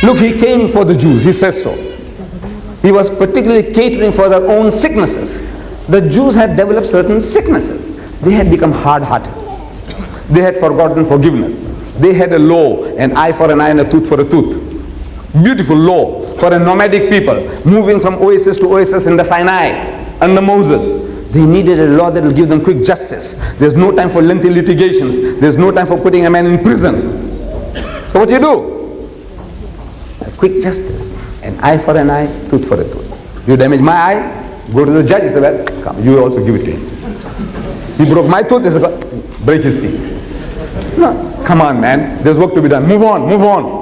Look, he came for the Jews, he says so. He was particularly catering for their own sicknesses. The Jews had developed certain sicknesses. They had become hard-hearted. They had forgotten forgiveness. They had a law, an eye for an eye and a tooth for a tooth. Beautiful law for a nomadic people, moving from oasis to oasis in the Sinai under Moses. They needed a law that will give them quick justice. There's no time for lengthy litigations. There's no time for putting a man in prison. So what do you do? A quick justice. An eye for an eye, tooth for a tooth. You damage my eye, go to the judge. He said, well, come, you also give it to him. He broke my tooth, he said, break his teeth. No, come on, man. There's work to be done. Move on, move on.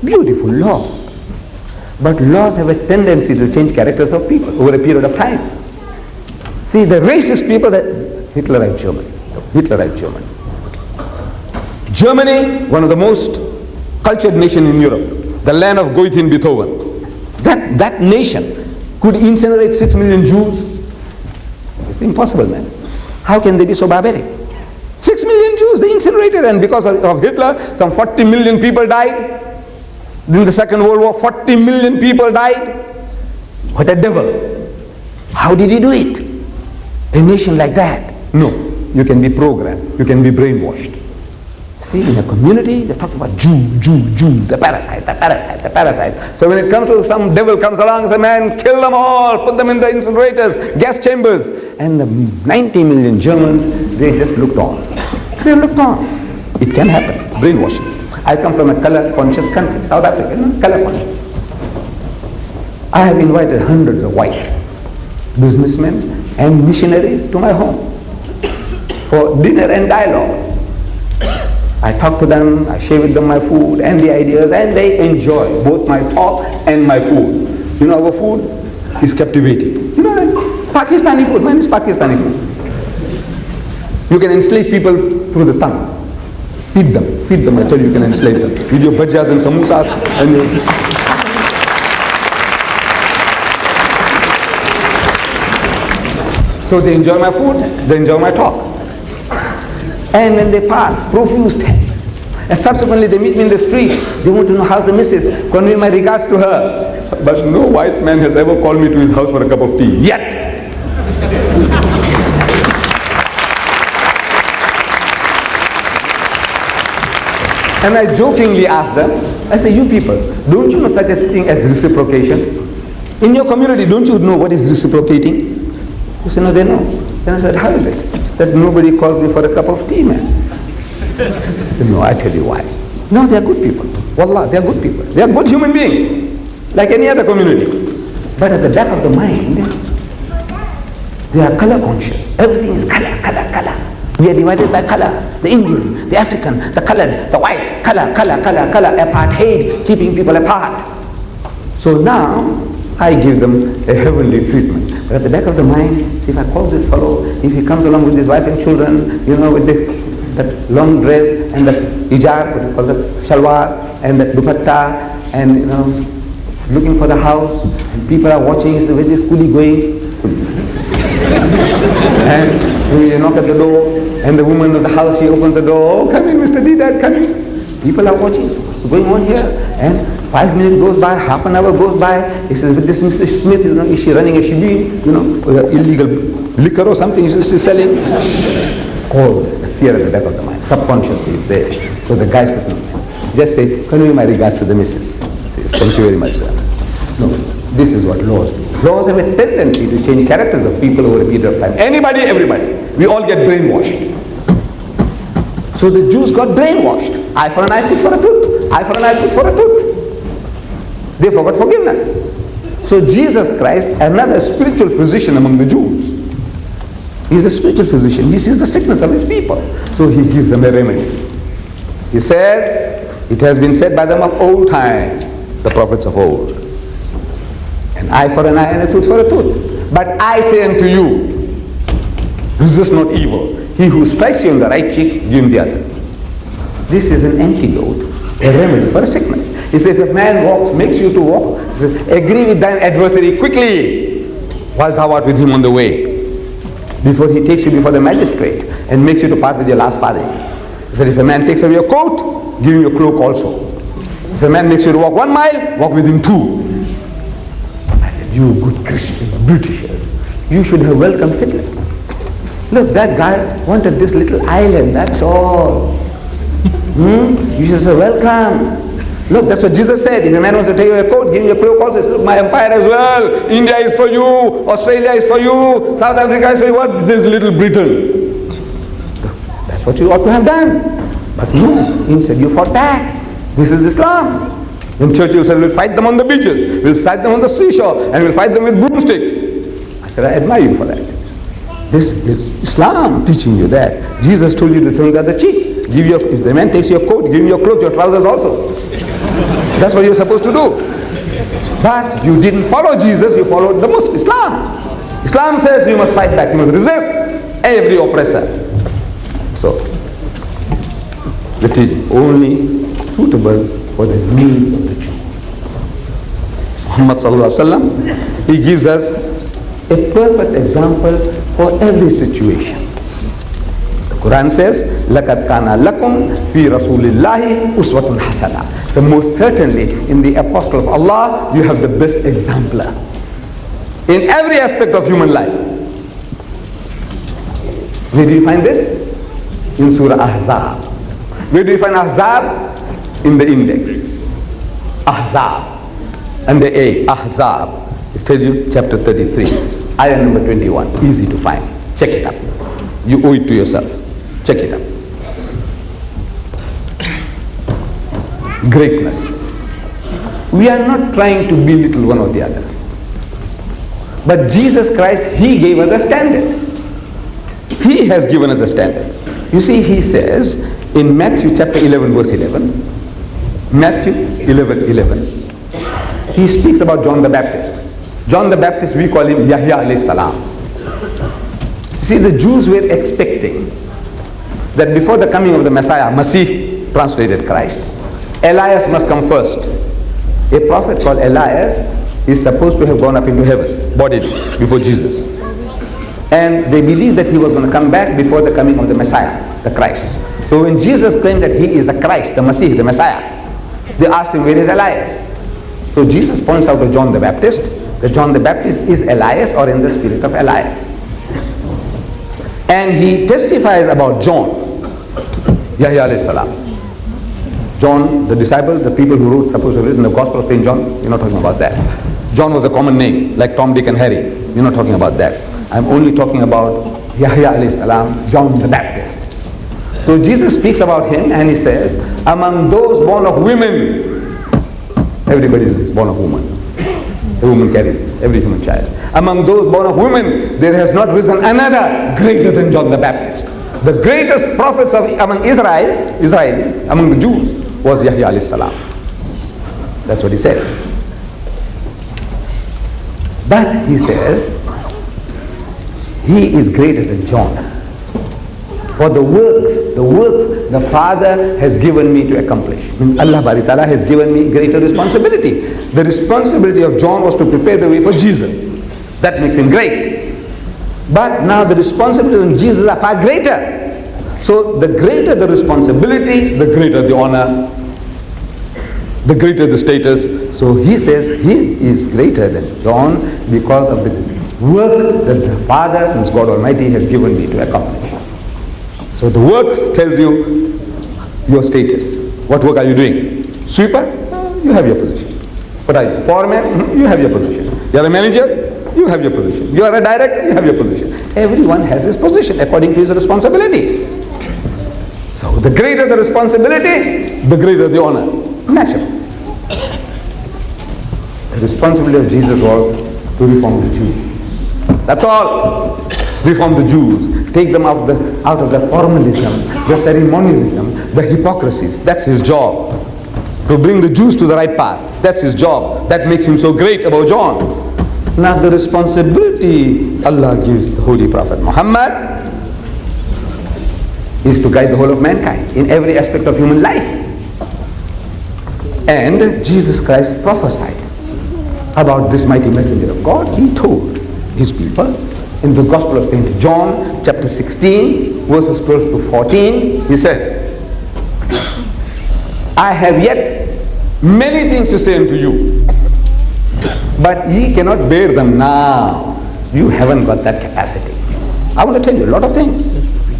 Beautiful law. But laws have a tendency to change characters of people over a period of time. See, the racist people, that Hitlerite Germany. Hitlerite Germany. Germany, one of the most cultured nations in Europe, the land of Goethe and Beethoven. That nation could incinerate 6 million Jews. It's impossible, man. How can they be so barbaric? 6 million Jews they incinerated, and because of Hitler, some 40 million people died. In the Second World War, 40 million people died. What a devil. How did he do it? A nation like that? No. You can be programmed. You can be brainwashed. See, in a community, they're talking about Jew, the parasite, the parasite, the parasite. So when it comes to some devil comes along and says, man, kill them all, put them in the incinerators, gas chambers. And the 90 million Germans, they just looked on. They looked on. It can happen. Brainwashing. I come from a color-conscious country, South Africa, color-conscious. I have invited hundreds of whites, businessmen and missionaries to my home for dinner and dialogue. I talk to them, I share with them my food and the ideas, and they enjoy both my talk and my food. You know, our food is captivating. You know that Pakistani food, man, is Pakistani food. You can enslave people through the tongue. Feed them, I tell you can enslave them. With your bhajjas and samosas and so they enjoy my food, they enjoy my talk. And when they part, profuse thanks. And subsequently they meet me in the street. They want to know how's the missus. Convey my regards to her. But no white man has ever called me to his house for a cup of tea. Yet. And I jokingly asked them, I say, you people, don't you know such a thing as reciprocation? In your community, don't you know what is reciprocating? They say, no, they know. Then I said, how is it that nobody calls me for a cup of tea, man? I said, no, I tell you why. No, they are good people. Wallah, they are good people. They are good human beings, like any other community. But at the back of the mind, they are color conscious. Everything is color, color, color. We are divided by color. The Indian, the African, the colored, the white, color, color, color, color, apartheid, keeping people apart. So now, I give them a heavenly treatment. But at the back of the mind, see, if I call this fellow, if he comes along with his wife and children, you know, with that long dress and that hijab, what do you call that, shalwar, and that dupatta, and you know, looking for the house, and people are watching, he says, where is coolie going? And you knock at the door, and the woman of the house, she opens the door, oh, come in, Mr. Deedat, come in. People are watching, what's going on here? And 5 minutes goes by, half an hour goes by, he says, with this Mrs. Smith, you know, is she running a shebeen, you know, illegal liquor or something she's selling? Shh. All this, the fear at the back of the mind, subconsciously is there. So the guy says, no, just say, convey my regards to the missus. Says, thank you very much, sir. No, this is what laws do. Laws have a tendency to change characters of people over a period of time. Anybody, everybody. We all get brainwashed. So the Jews got brainwashed. Eye for an eye, tooth for a tooth. Eye for an eye, tooth for a tooth. They forgot forgiveness. So Jesus Christ, another spiritual physician among the Jews, he's a spiritual physician. He sees the sickness of his people. So he gives them a remedy. He says, it has been said by them of old time, the prophets of old, an eye for an eye and a tooth for a tooth. But I say unto you, resist not evil. He who strikes you on the right cheek, give him the other. This is an antidote, a remedy for a sickness. He says, if a man walks, makes you to walk, he says, agree with thine adversary quickly, while thou art with him on the way, before he takes you before the magistrate and makes you to part with your last farthing. He said, if a man takes away your coat, give him your cloak also. If a man makes you to walk 1 mile, walk with him 2. I said, you good Christians, Britishers, you should have welcomed Hitler. Look, that guy wanted this little island, that's all. You should say, welcome. Look, that's what Jesus said. If a man wants to take you a coat, give him a cloak also. Say, look, my empire as well. India is for you. Australia is for you. South Africa is for you. What? This little Britain. That's what you ought to have done. But no, instead you fought back. This is Islam. When Churchill said, we'll fight them on the beaches. We'll fight them on the seashore. And we'll fight them with broomsticks. I said, I admire you for that. This is Islam teaching you that. Jesus told you to turn the other cheek. If the man takes your coat, give him your cloak, your trousers also. That's what you're supposed to do. But you didn't follow Jesus, you followed the Muslim Islam. Islam says you must fight back, you must resist every oppressor. So, the teaching only suitable for the needs of the Jew. Muhammad sallallahu alaihi wasallam, he gives us a perfect example for every situation. Quran says, لَقَدْ كَانَ لَكُمْ فِي رَسُولِ اللَّهِ أُسْوَةٌ حَسَنَةٌ. So most certainly, in the Apostle of Allah, you have the best exemplar. In every aspect of human life. Where do you find this? In Surah Ahzab. Where do you find Ahzab? In the index. Ahzab. And the A, Ahzab. It tells you chapter 33, ayah number 21. Easy to find. Check it up. You owe it to yourself. Check it out. Greatness. We are not trying to belittle one or the other. But Jesus Christ, He gave us a standard. He has given us a standard. You see, He says in Matthew chapter 11 verse 11, Matthew 11:11, He speaks about John the Baptist. John the Baptist, we call him Yahya alayhi salam. See, the Jews were expecting that before the coming of the Messiah, Masih, translated Christ, Elias must come first. A prophet called Elias is supposed to have gone up into heaven, bodily, before Jesus. And they believed that he was going to come back before the coming of the Messiah, the Christ. So when Jesus claimed that he is the Christ, the Masih, the Messiah, they asked him, where is Elias? So Jesus points out to John the Baptist that John the Baptist is Elias or in the spirit of Elias. And he testifies about John, Yahya alayhi salam. John, the disciple, the people who wrote, supposed to have written the Gospel of St. John, you're not talking about that. John was a common name, like Tom, Dick and Harry. You're not talking about that. I'm only talking about Yahya alayhi salam, John the Baptist. So Jesus speaks about him and he says, among those born of women, everybody is born of woman. A woman carries every human child. Among those born of women, there has not risen another greater than John the Baptist. The greatest prophets among Israelis, among the Jews, was Yahya alayhi salam. That's what he said. But he says, he is greater than John. For the works the Father has given me to accomplish. Allah Bari Ta'ala has given me greater responsibility. The responsibility of John was to prepare the way for Jesus. That makes him great. But now the responsibilities of Jesus are far greater. So the greater the responsibility, the greater the honor, the greater the status. So he says he is greater than John because of the work that the Father, who is God Almighty, has given me to accomplish. So the works tells you your status. What work are you doing? Sweeper? You have your position. What are you? Foreman? You have your position. You are a manager? You have your position. You are a director? You have your position. Everyone has his position according to his responsibility. So the greater the responsibility, the greater the honor. Natural. The responsibility of Jesus was to reform the Jew. That's all. Reform the Jews. Take them out of the formalism, the ceremonialism, the hypocrisies. That's his job. To bring the Jews to the right path. That's his job. That makes him so great about John. Now the responsibility Allah gives the Holy Prophet Muhammad is to guide the whole of mankind in every aspect of human life. And Jesus Christ prophesied about this mighty messenger of God. He told his people in the Gospel of St. John, chapter 16, verses 12 to 14, he says, I have yet many things to say unto you, but ye cannot bear them now. You haven't got that capacity. I want to tell you a lot of things.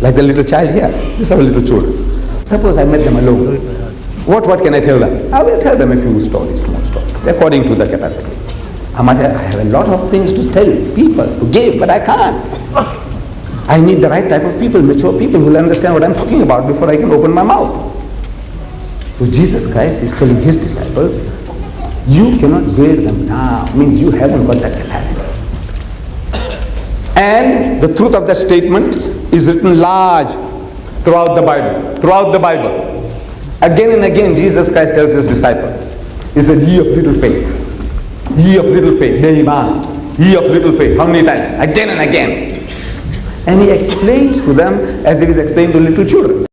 Like the little child here. These are little children. Suppose I met them alone. What can I tell them? I will tell them a few stories, small stories, according to the capacity. I have a lot of things to tell people, to give, but I can't. I need the right type of people, mature people who will understand what I'm talking about before I can open my mouth. So Jesus Christ is telling his disciples, you cannot bear them now. Means you haven't got that capacity. And the truth of that statement is written large throughout the Bible. Throughout the Bible. Again and again, Jesus Christ tells his disciples, he said, ye of little faith. Ye of little faith. Iman. Ye of little faith. How many times? Again and again. And he explains to them as if he's explaining to little children.